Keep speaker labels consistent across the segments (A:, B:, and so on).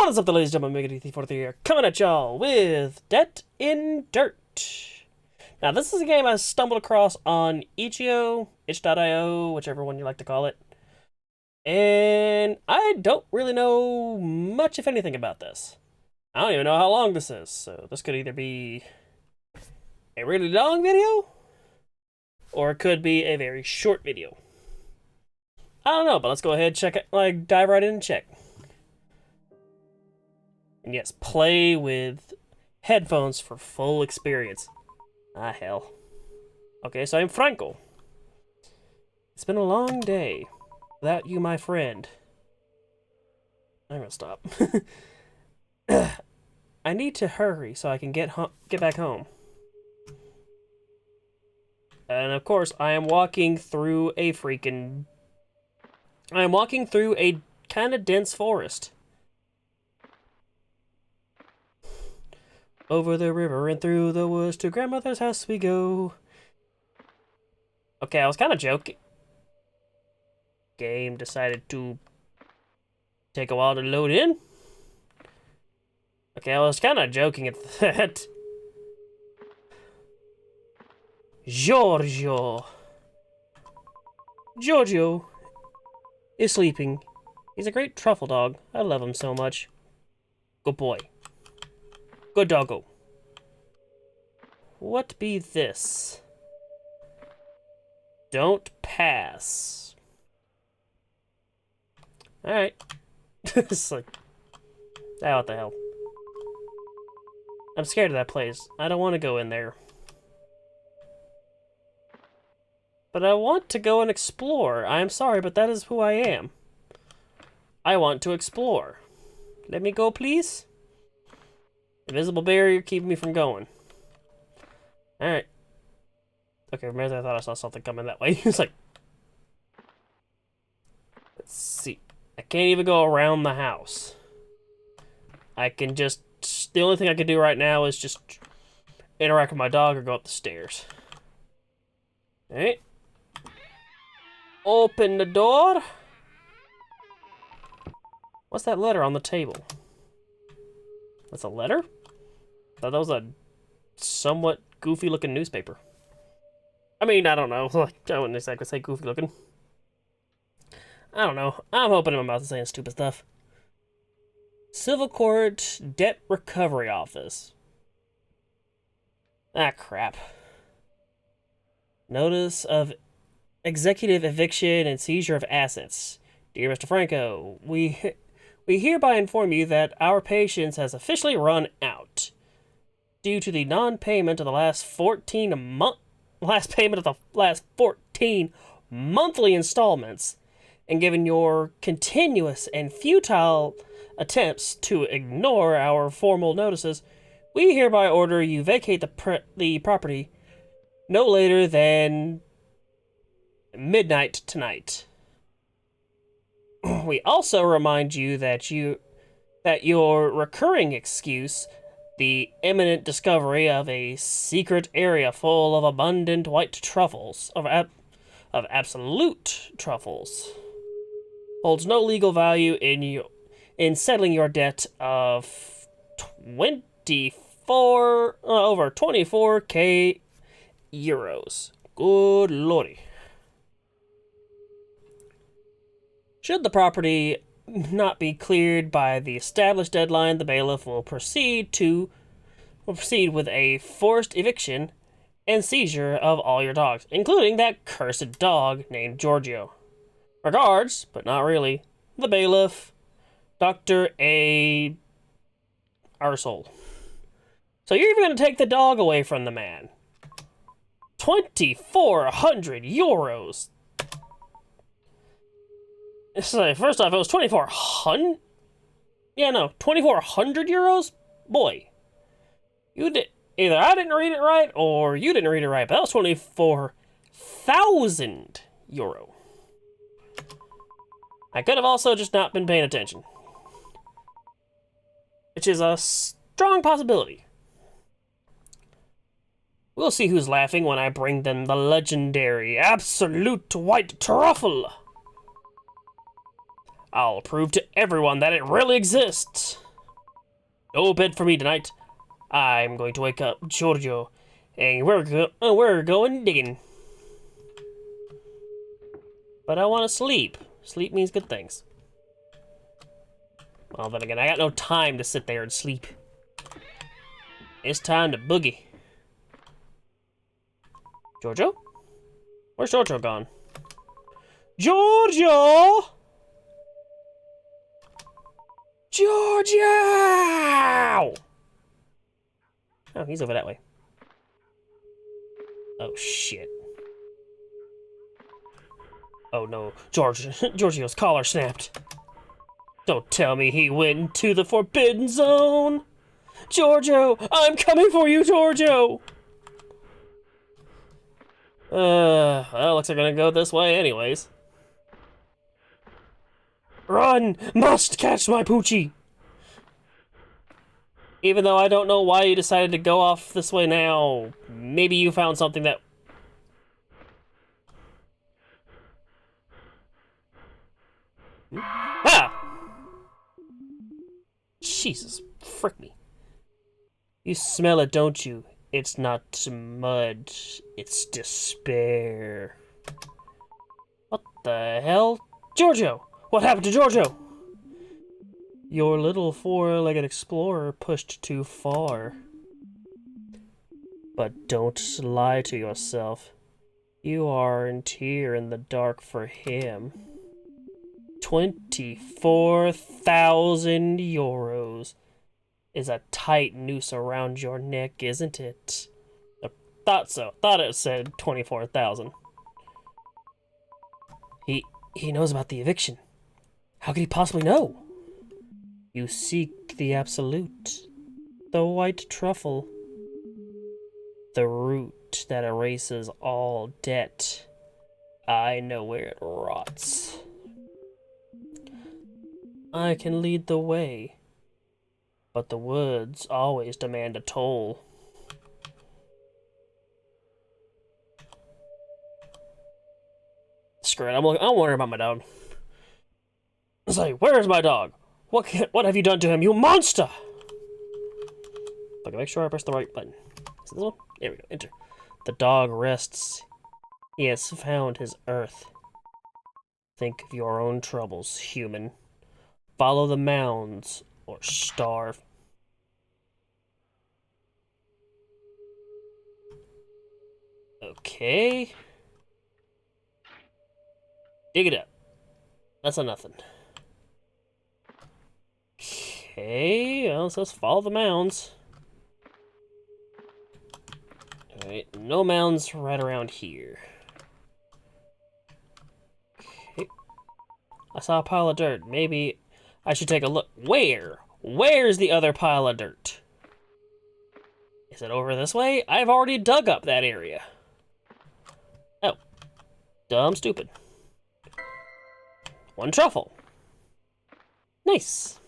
A: What is up, the ladies and gentlemen? Megadeth43 here, coming at y'all with Debt in Dirt. Now, this is a game I stumbled across on itch.io, itch.io, whichever one you like to call it. And I don't really know much, if anything, about this. I don't even know how long this is, so this could either be a really long video, or it could be a very short video. I don't know, but let's go ahead and check it, dive right in and check. And yes, play with headphones for full experience. Ah, hell. Okay, so I'm Franco. It's been a long day without you, my friend. I'm gonna stop. I need to hurry so I can get back home. And of course, I am walking through a kind of dense forest. Over the river and through the woods to grandmother's house we go. Okay, I was kind of joking. Game decided to take a while to load in. Okay, I was kind of joking at that. Giorgio is sleeping. He's a great truffle dog. I love him so much. Good boy. Good doggo. What be this? Don't pass. Alright. It's like... Ah, what the hell. I'm scared of that place. I don't want to go in there. But I want to go and explore. I am sorry, but that is who I am. I want to explore. Let me go, please? Invisible barrier keeping me from going. Alright. Okay, for a minute I thought I saw something coming that way. It's like... Let's see. I can't even go around the house. I can just... The only thing I can do right now is just interact with my dog or go up the stairs. Alright. Open the door. What's that letter on the table? That's a letter? I thought that was a somewhat goofy-looking newspaper. I mean, I don't know. I wouldn't exactly say goofy-looking. I don't know. I'm hoping I'm about to say stupid stuff. Civil Court Debt Recovery Office. Ah, crap. Notice of executive eviction and seizure of assets. Dear Mr. Franco, we hereby inform you that our patience has officially run out. Due to the non-payment of the last 14 monthly installments, and given your continuous and futile attempts to ignore our formal notices, we hereby order you vacate the property no later than midnight tonight. We also remind you that your recurring excuse, the imminent discovery of a secret area full of abundant white truffles, of absolute truffles, holds no legal value in settling your debt of over 24k euros. Good lordy. Should the property not be cleared by the established deadline, the bailiff will proceed with a forced eviction and seizure of all your dogs, including that cursed dog named Giorgio. Regards, but not really, the bailiff, Dr. A. Arsehole. So you're even going to take the dog away from the man. 2,400 euros. It's like, first off, it was 2,400? Yeah, no, 2,400 euros? Boy. Either I didn't read it right, or you didn't read it right, but that was 24,000 euro. I could have also just not been paying attention. Which is a strong possibility. We'll see who's laughing when I bring them the legendary absolute white truffle. I'll prove to everyone that it really exists. No bed for me tonight. I'm going to wake up Giorgio, and we're going digging. But I want to sleep. Sleep means good things. Well, then again, I got no time to sit there and sleep. It's time to boogie. Giorgio? Where's Giorgio gone? Giorgio! Giorgio! Oh, he's over that way. Oh, shit. Oh, no. Giorgio's collar snapped. Don't tell me he went into the Forbidden Zone! Giorgio! I'm coming for you, Giorgio! Well, looks like we're gonna go this way anyways. Run! Must catch my Poochie! Even though I don't know why you decided to go off this way now. Maybe you found something that... Ah! Jesus, frick me. You smell it, don't you? It's not mud. It's despair. What the hell? Giorgio! What happened to Giorgio? Your little four-legged explorer pushed too far. But don't lie to yourself. You aren't here in the dark for him. 24,000 euros is a tight noose around your neck, isn't it? I thought so. Thought it said 24,000. He knows about the eviction. How could he possibly know? You seek the absolute, the white truffle, the root that erases all debt. I know where it rots. I can lead the way, but the woods always demand a toll. Screw it, I'm worried about my dog. It's like, where's my dog? What have you done to him, you monster? Okay, make sure I press the right button. Is it this one? There we go, enter. The dog rests. He has found his earth. Think of your own troubles, human. Follow the mounds, or starve. Okay. Dig it up. That's a nothing. Okay, well, so let's follow the mounds. Alright, no mounds right around here. Okay. I saw a pile of dirt. Maybe I should take a look. Where? Where's the other pile of dirt? Is it over this way? I've already dug up that area. Oh. Dumb stupid. One truffle. Nice.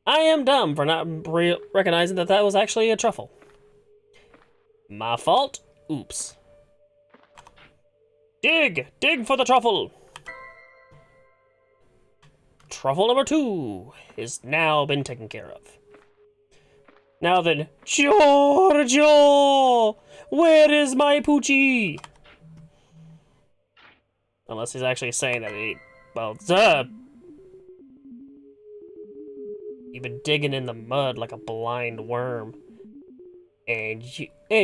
A: I am dumb for not recognizing that that was actually a truffle. My fault. Oops. Dig! Dig for the truffle! Truffle number 2 is now been taken care of. Now then, Giorgio! Where is my Poochie? Unless he's actually saying that he... Well, you've been digging in the mud like a blind worm. And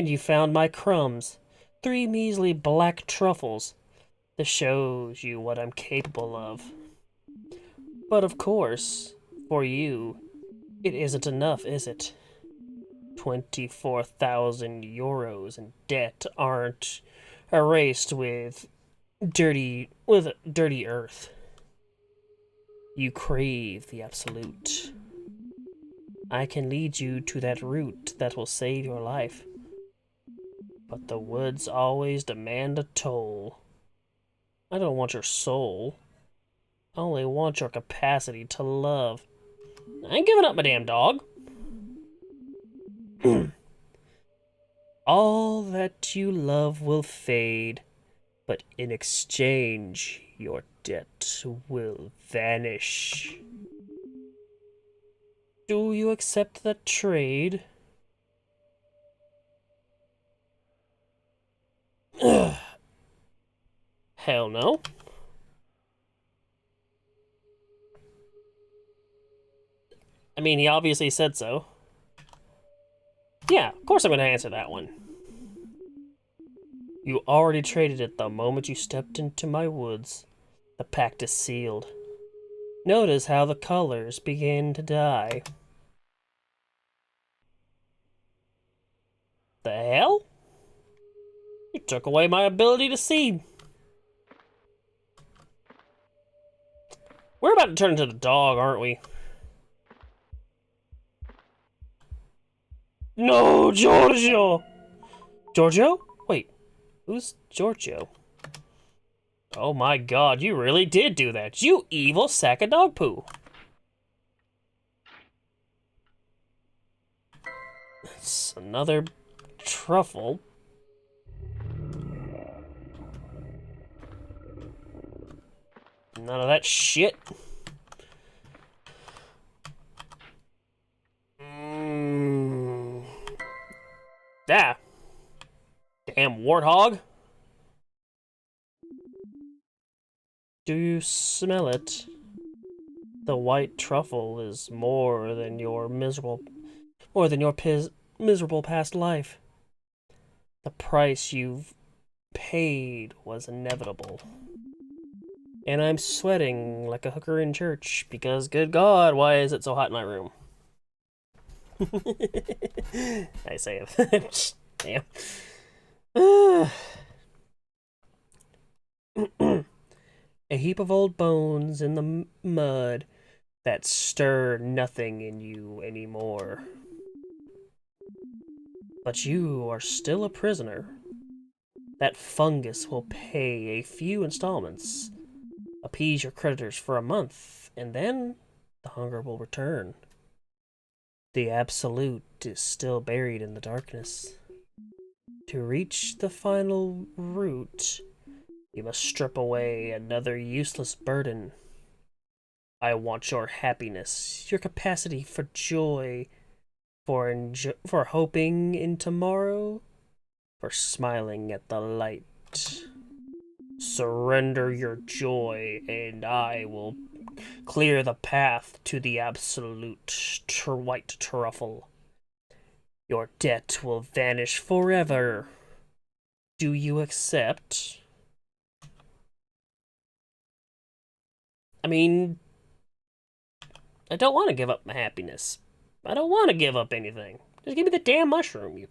A: you found my crumbs. 3 measly black truffles. This shows you what I'm capable of. But of course, for you, it isn't enough, is it? 24,000 euros in debt aren't erased with dirty earth. You crave the absolute. I can lead you to that route that will save your life. But the woods always demand a toll. I don't want your soul. I only want your capacity to love. I ain't giving up my damn dog. All that you love will fade, but in exchange, your debt will vanish. Do you accept the trade? Hell no. I mean, he obviously said so. Yeah, of course I'm going to answer that one. You already traded it the moment you stepped into my woods. The pact is sealed. Notice how the colors begin to die. The hell? You took away my ability to see. We're about to turn into the dog, aren't we? No, Giorgio! Giorgio? Wait, who's Giorgio? Oh my god, you really did do that. You evil sack of dog poo. It's another truffle. None of that shit. Ah. Damn warthog. Do you smell it? The white truffle is more than your miserable past life. The price you've paid was inevitable. And I'm sweating like a hooker in church because, good God, why is it so hot in my room? I say it. Damn. A heap of old bones in the mud that stir nothing in you anymore. But you are still a prisoner. That fungus will pay a few installments, appease your creditors for a month, and then the hunger will return. The Absolute is still buried in the darkness. To reach the final route, you must strip away another useless burden. I want your happiness, your capacity for joy, for hoping in tomorrow, for smiling at the light. Surrender your joy, and I will clear the path to the absolute white truffle. Your debt will vanish forever. Do you accept? I mean, I don't want to give up my happiness. I don't want to give up anything. Just give me the damn mushroom, you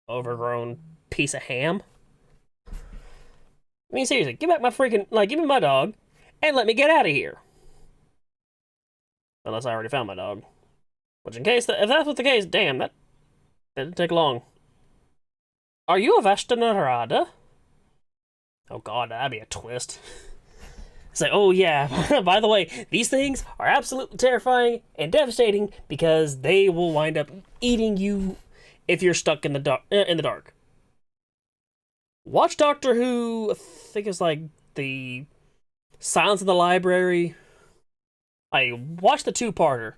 A: overgrown piece of ham. I mean, seriously, give back my freaking, give me my dog, and let me get out of here. Unless I already found my dog. Which, if that's what the case, damn, that didn't take long. Are you a Vashta-Nerada? Oh god, that'd be a twist. It's like, oh yeah, by the way, these things are absolutely terrifying and devastating because they will wind up eating you if you're stuck in the dark. Watch Doctor Who, I think it's like the Silence in the Library. I watched the two-parter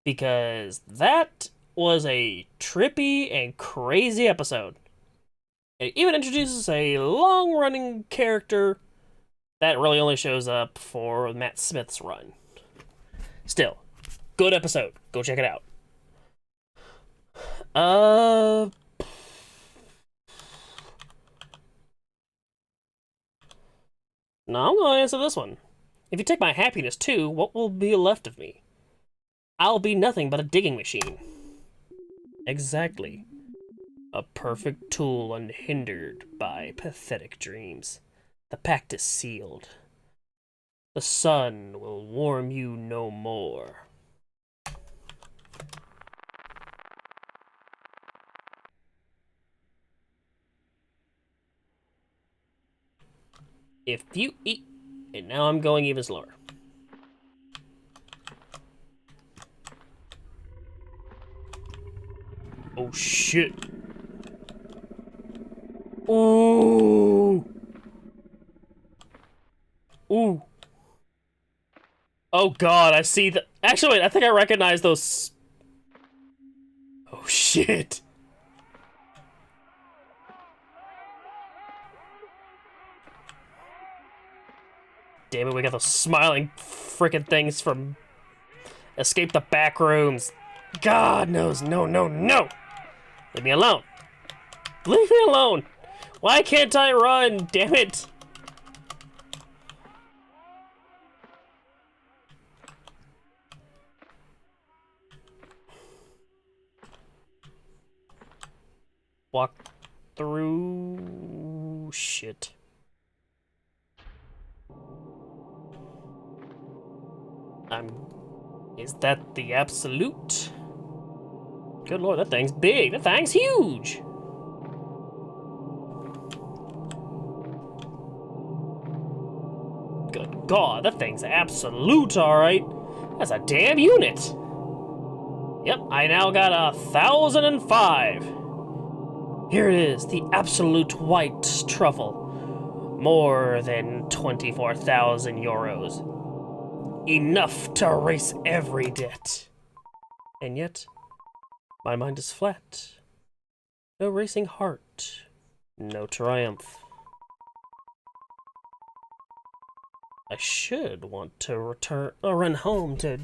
A: because that was a trippy and crazy episode. It even introduces a long-running character that really only shows up for Matt Smith's run. Still, good episode. Go check it out. No, I'm gonna answer this one. If you take my happiness too, what will be left of me? I'll be nothing but a digging machine. Exactly. A perfect tool unhindered by pathetic dreams. The pact is sealed. The sun will warm you no more. If you eat... And now I'm going even slower. Oh shit. Ooh. Ooh. Oh god, I see the... Actually, wait, I think I recognize those... Oh shit. Damn it, we got those smiling frickin' things from Escape the Backrooms. God knows, no, no, no! Leave me alone. Leave me alone! Why can't I run? Damn it! Walk through... Shit. Is that the absolute? Good lord, that thing's big. That thing's huge. Good god, that thing's absolute, alright. That's a damn unit. Yep, I now got 1,005. Here it is, the absolute white truffle. More than 24,000 euros. Enough to erase every debt. And yet, my mind is flat. No racing heart. No triumph. I should want to run home to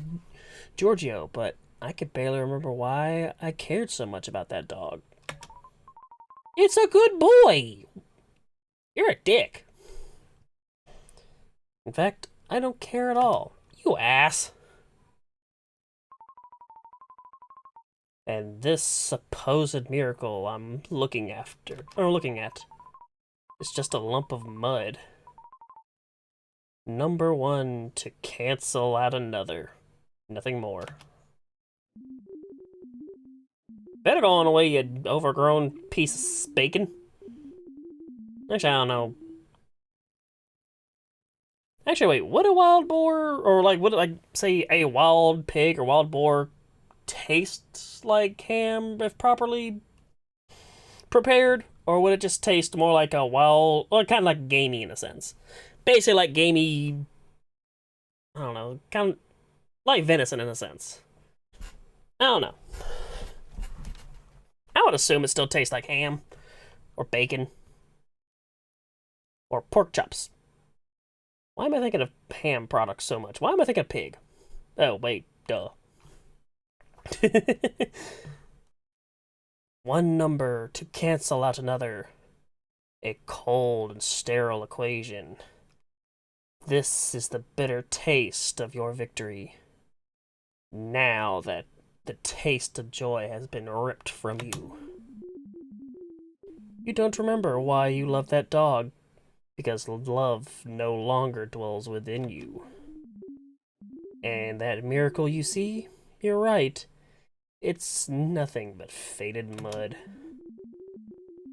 A: Giorgio, but I could barely remember why I cared so much about that dog. It's a good boy! You're a dick. In fact, I don't care at all. You ass. And this supposed miracle I'm looking at, is just a lump of mud. Number one to cancel out another. Nothing more. Better go on away, you overgrown piece of bacon. Actually, I don't know. Actually, wait, would a wild boar, or like, would it, like, say, a wild pig or wild boar taste like ham if properly prepared? Or would it just taste more like a wild, or kind of like gamey in a sense? Basically like gamey, I don't know, kind of like venison in a sense. I don't know. I would assume it still tastes like ham, or bacon, or pork chops. Why am I thinking of ham products so much? Why am I thinking of pig? Oh, wait, duh. One number to cancel out another. A cold and sterile equation. This is the bitter taste of your victory. Now that the taste of joy has been ripped from you. You don't remember why you love that dog, because love no longer dwells within you. And that miracle you see, you're right. It's nothing but faded mud.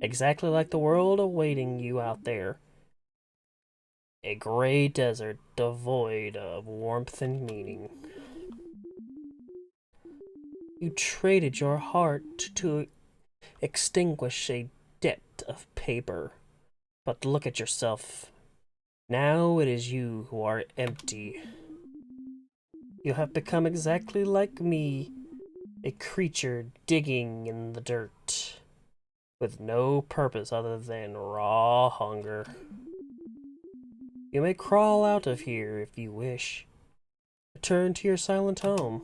A: Exactly like the world awaiting you out there. A gray desert devoid of warmth and meaning. You traded your heart to extinguish a debt of paper. But look at yourself. Now it is you who are empty. You have become exactly like me, a creature digging in the dirt, with no purpose other than raw hunger. You may crawl out of here if you wish. Return to your silent home.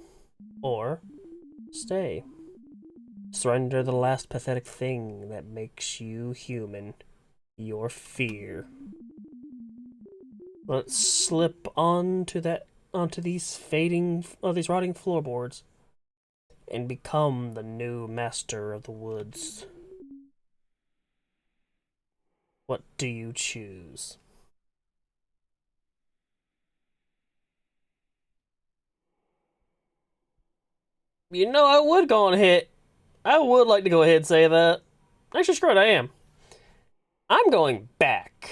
A: Or stay. Surrender the last pathetic thing that makes you human. Your fear. Let's slip onto these rotting floorboards and become the new master of the woods. What do you choose? You know, I would like to go ahead and say that. Actually, screw it, I am. I'm going back.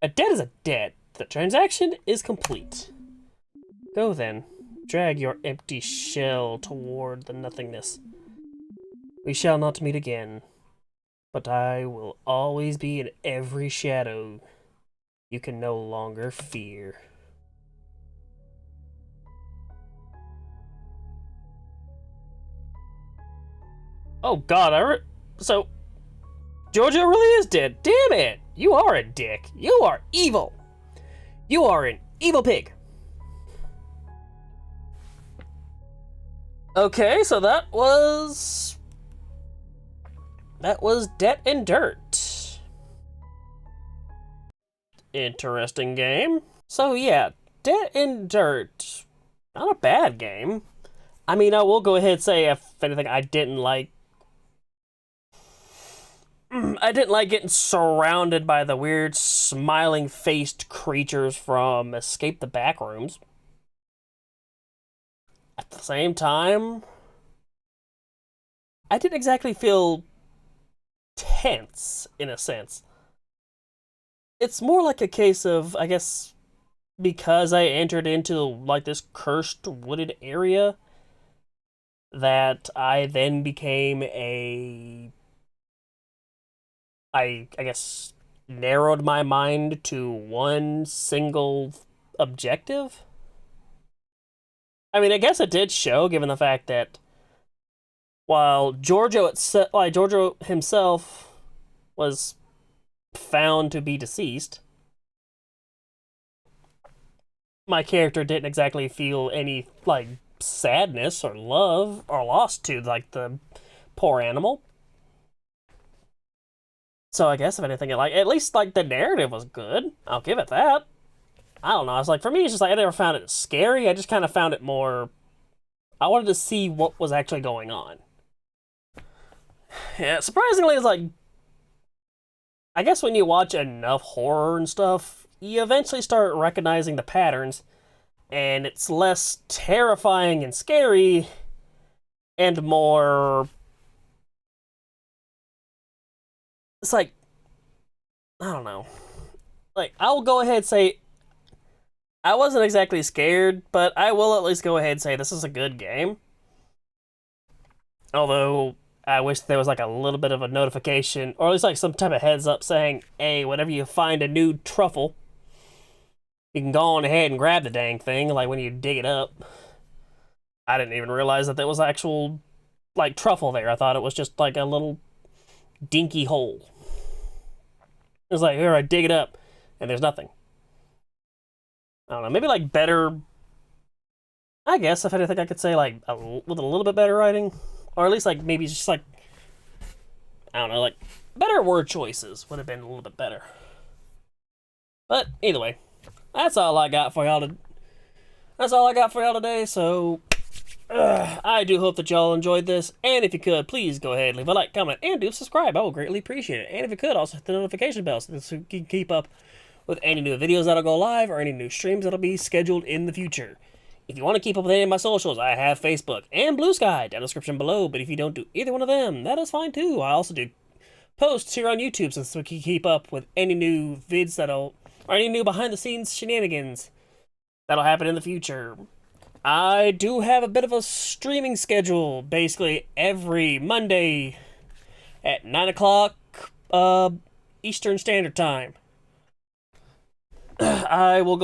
A: A debt is a debt. The transaction is complete. Go then. Drag your empty shell toward the nothingness. We shall not meet again, but I will always be in every shadow you can no longer fear. Oh God, so Giorgio really is dead. Damn it! You are a dick. You are evil. You are an evil pig. Okay, so that was Debt and Dirt. Interesting game. So yeah, Debt and Dirt, not a bad game. I mean, I will go ahead and say, if anything, I didn't like getting surrounded by the weird smiling-faced creatures from Escape the Backrooms. At the same time, I didn't exactly feel tense, in a sense. It's more like a case of, I guess, because I entered into, like, this cursed wooded area, that I then became I guess, narrowed my mind to one single objective. I mean, I guess it did show, given the fact that while Giorgio himself was found to be deceased, my character didn't exactly feel any, like, sadness or love or loss to, like, the poor animal. So I guess if anything, like, at least, like, the narrative was good. I'll give it that. I don't know. It's like, for me, it's just like, I never found it scary. I just kind of found it more, I wanted to see what was actually going on. Yeah, surprisingly, it's like, I guess when you watch enough horror and stuff, you eventually start recognizing the patterns, and it's less terrifying and scary, and more, it's like, I don't know. Like, I'll go ahead and say, I wasn't exactly scared, but I will at least go ahead and say this is a good game. Although, I wish there was like a little bit of a notification, or at least like some type of heads up saying, hey, whenever you find a new truffle, you can go on ahead and grab the dang thing, like when you dig it up. I didn't even realize that there was actual, like, truffle there. I thought it was just like a little dinky hole. It was like, here, I dig it up, and there's nothing. I don't know, maybe like better, I guess, if anything, I could say like with a little bit better writing, or at least like maybe just like, I don't know, like better word choices would have been a little bit better. But either way, that's all I got for y'all today. So I do hope that y'all enjoyed this, and if you could, please go ahead and leave a like, comment, and do subscribe. I will greatly appreciate it. And if you could, also hit the notification bell so you can keep up with any new videos that'll go live or any new streams that'll be scheduled in the future. If you want to keep up with any of my socials, I have Facebook and Blue Sky down in the description below, but if you don't do either one of them, that is fine too. I also do posts here on YouTube so we can keep up with any new vids or any new behind the scenes shenanigans that'll happen in the future. I do have a bit of a streaming schedule, basically every Monday at 9 o'clock Eastern Standard Time. I will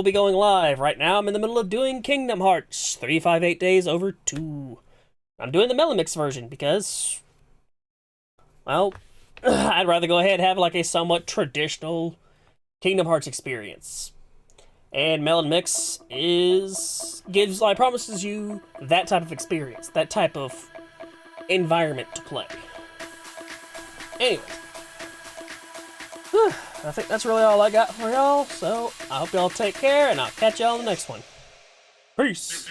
A: be going live. Right now, I'm in the middle of doing Kingdom Hearts 358 Days Over 2. I'm doing the Melon Mix version because, well, I'd rather go ahead and have like a somewhat traditional Kingdom Hearts experience. And Melon Mix promises you that type of experience, that type of environment to play. Anyway, I think that's really all I got for y'all, so I hope y'all take care, and I'll catch y'all in the next one. Peace!